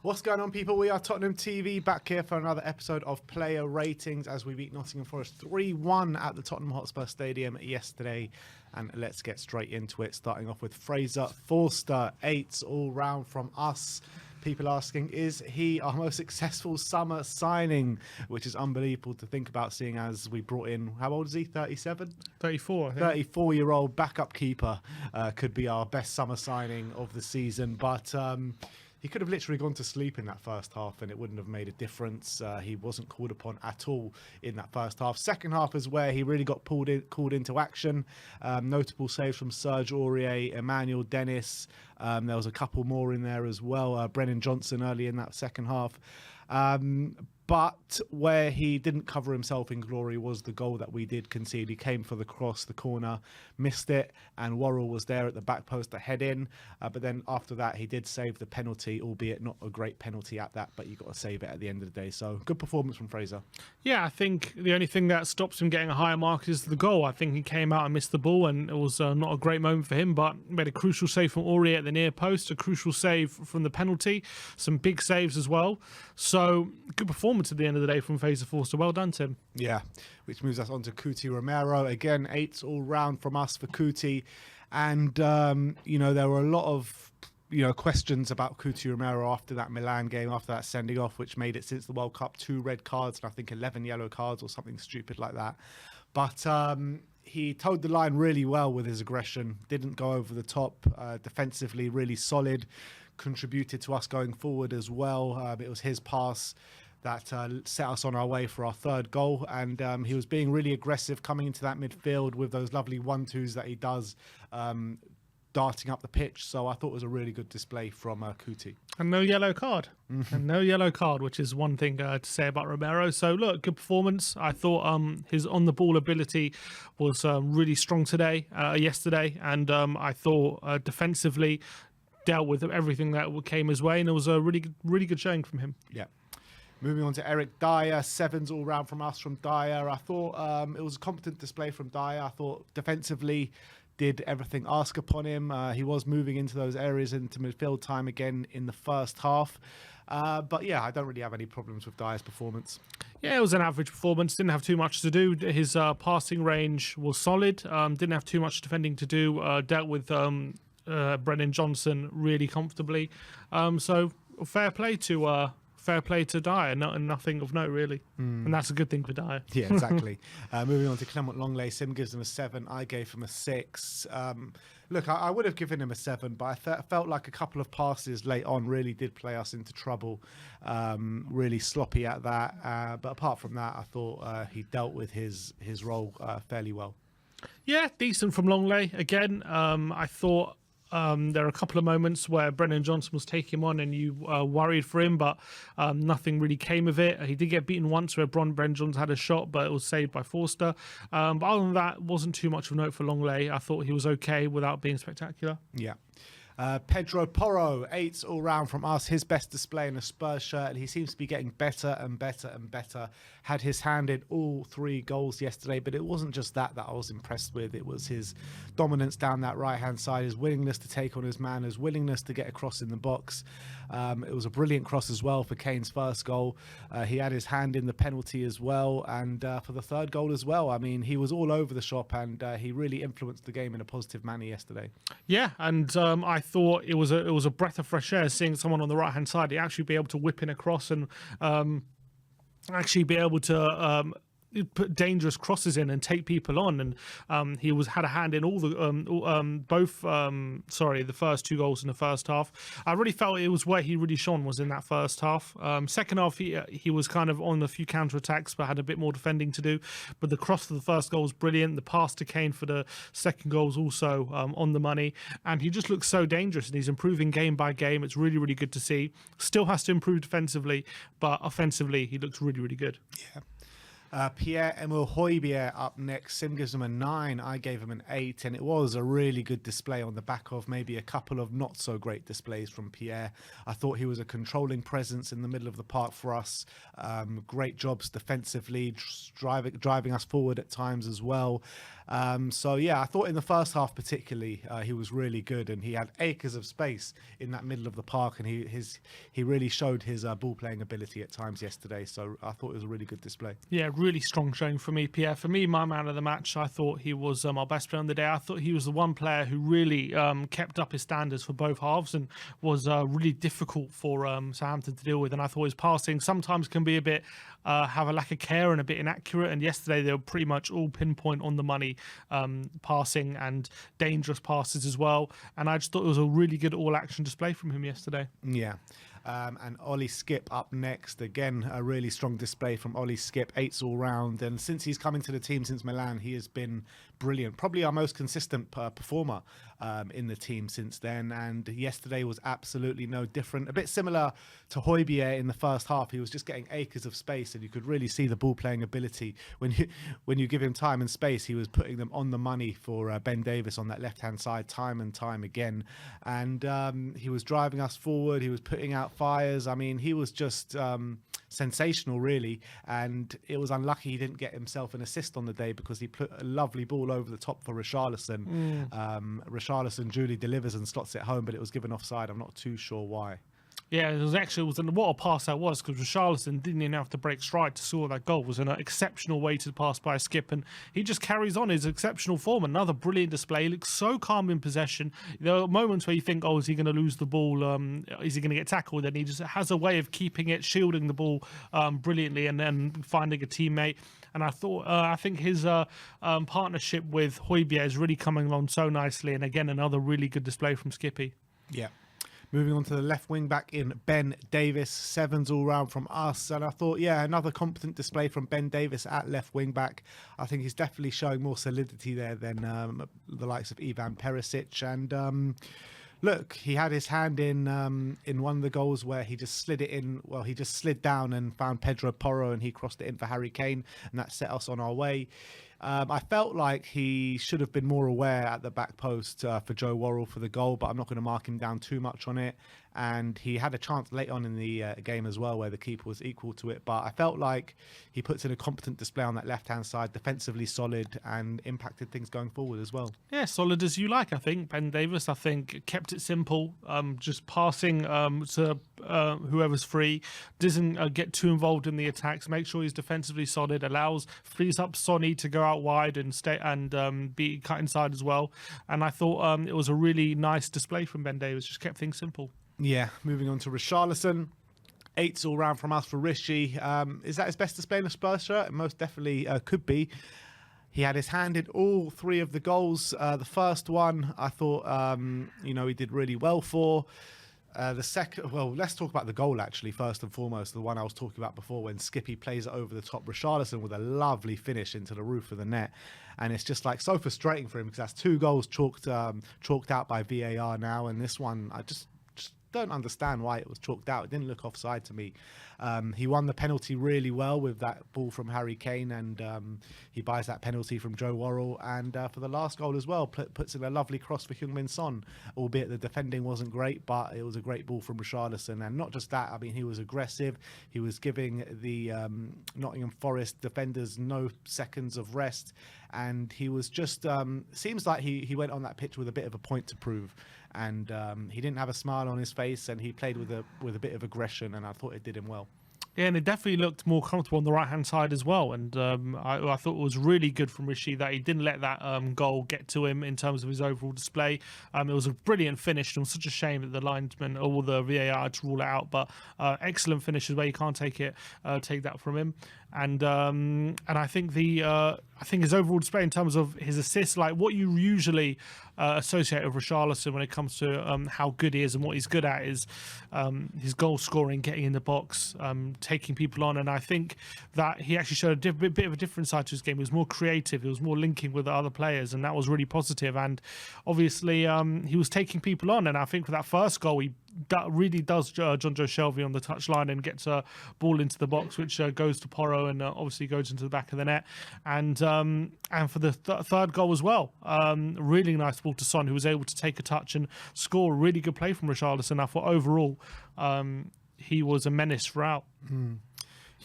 What's going on, people? We are Tottenham TV, back here for another episode of Player Ratings as we beat Nottingham Forest 3-1 at the Tottenham Hotspur Stadium yesterday. And let's get straight into it, starting off with Fraser Forster. 8s all round from us. People asking, is he our most successful summer signing? Which is unbelievable to think about, seeing as we brought in, how old is he, 37? 34, I think. 34-year-old backup keeper could be our best summer signing of the season. But he could have literally gone to sleep in that first half and it wouldn't have made a difference. He wasn't called upon at all in that first half. Second half is where he really got called into action. Notable saves from Serge Aurier, Emmanuel Dennis. There was a couple more in there as well. Brennan Johnson early in that second half. But where he didn't cover himself in glory was the goal that we did concede. He came for the cross, the corner, missed it, and Worrell was there at the back post to head in. But then after that, he did save the penalty, albeit not a great penalty at that, but you got to save it at the end of the day. So good performance from Fraser. Yeah, I think the only thing that stops him getting a higher mark is the goal. I think he came out and missed the ball, and it was not a great moment for him, but made a crucial save from Aurier at the near post, a crucial save from the penalty, some big saves as well. So good performance at the end of the day from Fraser Forster. Well done, Tim. Yeah, which moves us on to Cuti Romero. Again, 8s all round from us for Cuti. And, you know, there were a lot of, questions about Cuti Romero after that Milan game, after that sending off, which made it, since the World Cup, 2 red cards and I think 11 yellow cards or something stupid like that. But he towed the line really well with his aggression, didn't go over the top, defensively really solid, contributed to us going forward as well. It was his pass that set us on our way for our 3rd goal, and he was being really aggressive coming into that midfield with those lovely 1-2s that he does, darting up the pitch. So I thought it was a really good display from Cuti. And no yellow card. And no yellow card, which is one thing to say about Romero. So look, good performance. I thought his on-the-ball ability was really strong yesterday, and I thought defensively dealt with everything that came his way, and it was a really good showing from him. Yeah. Moving on to Eric Dyer, 7s all round from us from Dyer. I thought it was a competent display from Dyer. I thought defensively did everything asked upon him. He was moving into those areas into midfield time again in the first half. But yeah, I don't really have any problems with Dyer's performance. Yeah, it was an average performance. Didn't have too much to do. His passing range was solid. Didn't have too much defending to do. Dealt with Brennan Johnson really comfortably. So fair play to Dyer, nothing of note really. And that's a good thing for Dyer. Yeah, exactly. Moving on to Clement Longley. Sim gives him a 7. I gave him a 6. Look, I would have given him a 7, but I felt like a couple of passes late on really did play us into trouble. Really sloppy at that. But apart from that, I thought he dealt with his role fairly well. Yeah, decent from Longley. Again, I thought there are a couple of moments where Brennan Johnson was taking him on and you worried for him, but nothing really came of it. He did get beaten once where Brennan Johnson had a shot, but it was saved by Forster. But other than that, wasn't too much of a note for Longley. I thought he was okay without being spectacular. Yeah. Pedro Porro, 8s all round from us. His best display in a Spurs shirt, and he seems to be getting better and better and better. Had his hand in all 3 goals yesterday, but it wasn't just that I was impressed with. It was his dominance down that right-hand side, his willingness to take on his man, his willingness to get across in the box. It was a brilliant cross as well for Kane's first goal. He had his hand in the penalty as well, and for the 3rd goal as well. I mean, he was all over the shop, and he really influenced the game in a positive manner yesterday. Yeah, and I thought it was a breath of fresh air seeing someone on the right hand side. He actually be able to whip in a cross and actually be able to put dangerous crosses in and take people on, and he had a hand in all the the first 2 goals in the first half. I really felt it was where he really shone was in that first half. Second half he was kind of on a few counter attacks but had a bit more defending to do, but the cross for the first goal was brilliant. The pass to Kane for the second goal was also on the money, and he just looks so dangerous and he's improving game by game. It's really good to see. Still has to improve defensively, but offensively he looks really good. Yeah. Pierre-Emile Højbjerg up next. Sim gives him a 9. I gave him an 8, and it was a really good display on the back of maybe a couple of not so great displays from Pierre. I thought he was a controlling presence in the middle of the park for us. Great jobs defensively, driving us forward at times as well. So yeah, I thought in the first half particularly he was really good, and he had acres of space in that middle of the park, and he really showed his ball playing ability at times yesterday. So I thought it was a really good display. Yeah, really strong showing for me, Pierre. For me, my man of the match, I thought he was our best player on the day. I thought he was the one player who really kept up his standards for both halves and was really difficult for Southampton to deal with. And I thought his passing sometimes can be a bit have a lack of care and a bit inaccurate. And yesterday they were pretty much all pinpoint on the money passing and dangerous passes as well. And I just thought it was a really good all-action display from him yesterday. Yeah. And Ollie Skipp up next. Again, a really strong display from Ollie Skipp, 8s all round. And since he's come into the team since Milan, he has been brilliant. Probably our most consistent performer in the team since then. And yesterday was absolutely no different. A bit similar to Højbjerg in the first half. He was just getting acres of space, and you could really see the ball playing ability. When you give him time and space, he was putting them on the money for Ben Davies on that left-hand side time and time again. And he was driving us forward. He was putting out fires. I mean, he was just sensational, really. And it was unlucky he didn't get himself an assist on the day, because he put a lovely ball over the top for Richarlison. Richarlison duly delivers and slots it home, but it was given offside. I'm not too sure why. Yeah, it was what a pass that was, because Richarlison didn't even have to break stride to score that goal. It was an exceptional way to pass by Skipp, and he just carries on his exceptional form. Another brilliant display. He looks so calm in possession. There are moments where you think, oh, is he going to lose the ball? Is he going to get tackled? And he just has a way of keeping it, shielding the ball brilliantly, and then finding a teammate. And I think his partnership with Højbjerg is really coming along so nicely. And again, another really good display from Skippy. Yeah. Moving on to the left wing back in Ben Davies, 7s all round from us. And I thought, yeah, another competent display from Ben Davies at left wing back. I think he's definitely showing more solidity there than the likes of Ivan Perisic. And look, he had his hand in one of the goals where he just slid it in. Well, he just slid down and found Pedro Porro, and he crossed it in for Harry Kane, and that set us on our way. I felt like he should have been more aware at the back post for Joe Worrell for the goal, but I'm not going to mark him down too much on it. And he had a chance late on in the game as well where the keeper was equal to it. But I felt like he puts in a competent display on that left-hand side, defensively solid, and impacted things going forward as well. Yeah, solid as you like, I think. Ben Davies, I think, kept it simple, just passing to whoever's free, doesn't get too involved in the attacks, make sure he's defensively solid, frees up Sonny to go out wide and stay and be cut inside as well. And I thought it was a really nice display from Ben Davies, just kept things simple. Yeah, moving on to Richarlison. 8s all round from us for Richie. Is that his best display in a Spurs shirt? It most definitely could be. He had his hand in all 3 of the goals. The first one, I thought, he did really well for. The second, well, let's talk about the goal actually first and foremost. The one I was talking about before, when Skippy plays it over the top. Richarlison with a lovely finish into the roof of the net, and it's just like so frustrating for him because that's 2 goals chalked out by VAR now, and this one I just don't understand why it was chalked out. It didn't look offside to me. He won the penalty really well with that ball from Harry Kane, and he buys that penalty from Joe Worrell. And for the last goal as well, puts in a lovely cross for Heung-min Son, albeit the defending wasn't great, but it was a great ball from Richarlison. And not just that, I mean, he was aggressive. He was giving the Nottingham Forest defenders no seconds of rest. And he was just, seems like he went on that pitch with a bit of a point to prove. And he didn't have a smile on his face, and he played with a bit of aggression, and I thought it did him well. Yeah, and it definitely looked more comfortable on the right-hand side as well. And I thought it was really good from Rishi that he didn't let that goal get to him in terms of his overall display. It was a brilliant finish. It was such a shame that the linesman or the VAR had to rule it out. But excellent finish as well. You can't take that from him. And I think his overall display in terms of his assists, like what you usually associate with Richarlison when it comes to how good he is and what he's good at, is his goal scoring, getting in the box, taking people on, and I think that he actually showed a bit of a different side to his game. He was more creative, he was more linking with the other players, and that was really positive. And obviously he was taking people on, and I think for that first goal that really does John Joe Shelby on the touchline and gets a ball into the box, which goes to Porro and obviously goes into the back of the net. And for the third goal as well, really nice ball to Son, who was able to take a touch and score a really good play from Richarlison. I thought overall he was a menace throughout.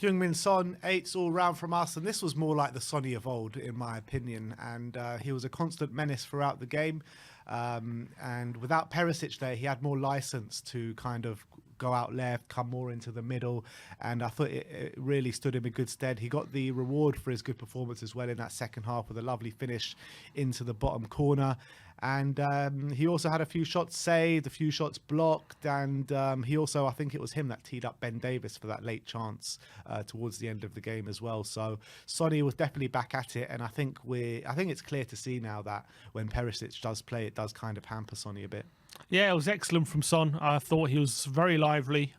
Heung-min Son, 8s all round from us, and this was more like the Sonny of old, in my opinion. And he was a constant menace throughout the game. And without Perisic there, he had more license to kind of go out left, come more into the middle, and I thought it really stood him in good stead. He got the reward for his good performance as well in that second half with a lovely finish into the bottom corner. And he also had a few shots saved, a few shots blocked, and he also, I think it was him that teed up Ben Davis for that late chance towards the end of the game as well. So Sonny was definitely back at it, and I think it's clear to see now that when Perisic does play, it does kind of hamper Sonny a bit. Yeah, it was excellent from Son. I thought he was very lively.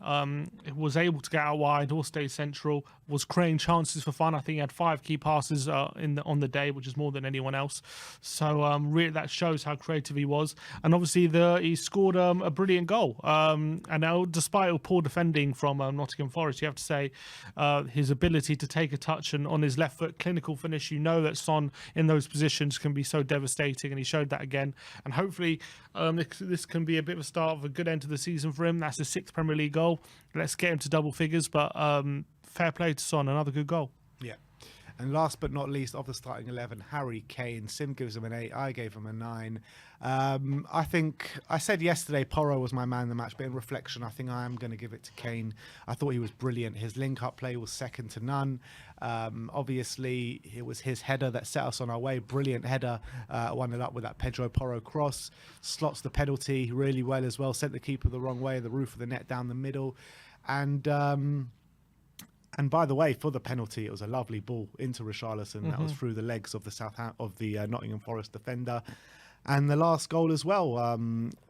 Was able to get out wide or stay central. Was creating chances for fun. I think he had 5 key passes on the day, which is more than anyone else. So really, that shows how creative he was. And obviously, he scored a brilliant goal. And despite all poor defending from Nottingham Forest, you have to say his ability to take a touch and on his left foot, clinical finish. You know that Son in those positions can be so devastating, and he showed that again. And hopefully, this can be a bit of a start of a good end to the season for him. That's his 6th Premier League goal. Let's get him to double figures, but fair play to Son, another good goal. Yeah. And last but not least, of the starting 11, Harry Kane. Sim gives him an 8. I gave him a 9. I think I said yesterday Porro was my man of the match, but in reflection, I think I am going to give it to Kane. I thought he was brilliant. His link-up play was second to none. Obviously, it was his header that set us on our way. Brilliant header, won it up with that Pedro Porro cross. Slots the penalty really well as well. Sent the keeper the wrong way, the roof of the net down the middle. And by the way, for the penalty, it was a lovely ball into Richarlison. That was through the legs of the Nottingham Forest defender. And the last goal as well,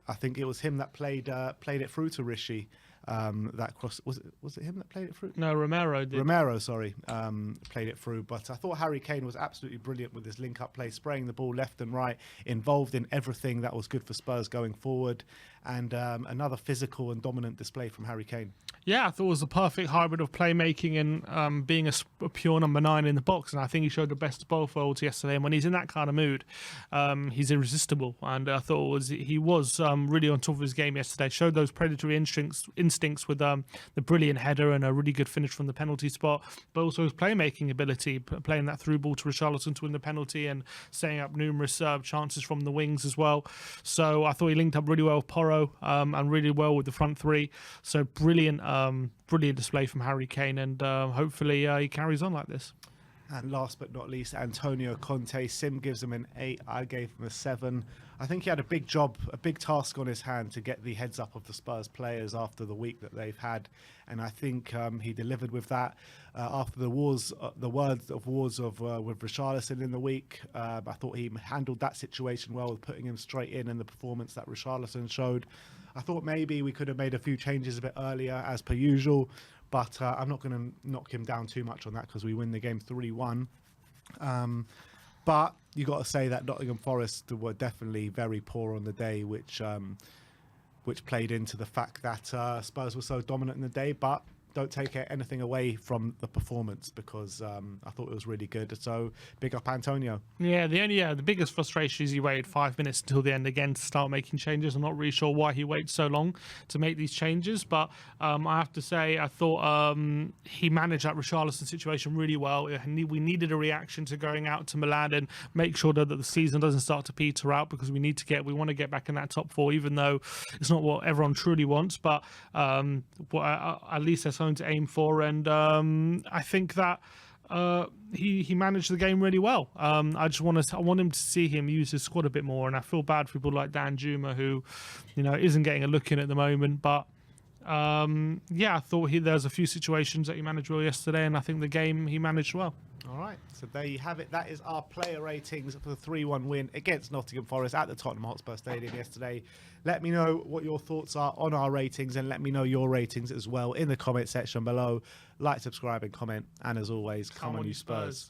I think it was him that played it through to Rishi. That cross, was it him that played it through? No, Romero did. Played it through. But I thought Harry Kane was absolutely brilliant with his link-up play, spraying the ball left and right, involved in everything that was good for Spurs going forward. And another physical and dominant display from Harry Kane. Yeah, I thought it was the perfect hybrid of playmaking and being a pure number 9 in the box. And I think he showed the best of both worlds yesterday. And when he's in that kind of mood, he's irresistible. And I thought he was really on top of his game yesterday. Showed those predatory instincts with the brilliant header and a really good finish from the penalty spot. But also his playmaking ability, playing that through ball to Richarlison to win the penalty and setting up numerous chances from the wings as well. So I thought he linked up really well with Porro and really well with the front 3. So brilliant display from Harry Kane, and hopefully he carries on like this. And last but not least, Antonio Conte. Sim gives him an 8. I gave him a 7. I think he had a big job, a big task on his hand to get the heads up of the Spurs players after the week that they've had. And I think he delivered with that. After the words of with Richarlison in the week, I thought he handled that situation well with putting him straight in, and the performance that Richarlison showed. I thought maybe we could have made a few changes a bit earlier as per usual, but I'm not going to knock him down too much on that because we win the game 3-1. But you got to say that Nottingham Forest were definitely very poor on the day, which played into the fact that Spurs were so dominant in the day. But don't take anything away from the performance, because I thought it was really good. So big up Antonio. Yeah, the biggest frustration is he waited 5 minutes until the end again to start making changes. I'm not really sure why he waited so long to make these changes, but I have to say I thought he managed that Richarlison situation really well. We needed a reaction to going out to Milan and make sure that the season doesn't start to peter out, because we want to get back in that top 4, even though it's not what everyone truly wants, but at least there's something to aim for. And I think that he managed the game really well. I want him to see him use his squad a bit more, and I feel bad for people like Dan Juma, who isn't getting a look in at the moment, but Yeah, I thought there's a few situations that he managed well yesterday, and I think the game he managed well. All right, so there you have it. That is our player ratings for the 3-1 win against Nottingham Forest at the Tottenham Hotspur Stadium yesterday. Let me know what your thoughts are on our ratings, and let me know your ratings as well in the comment section below. Like, subscribe, and comment. And as always, come on, you Spurs.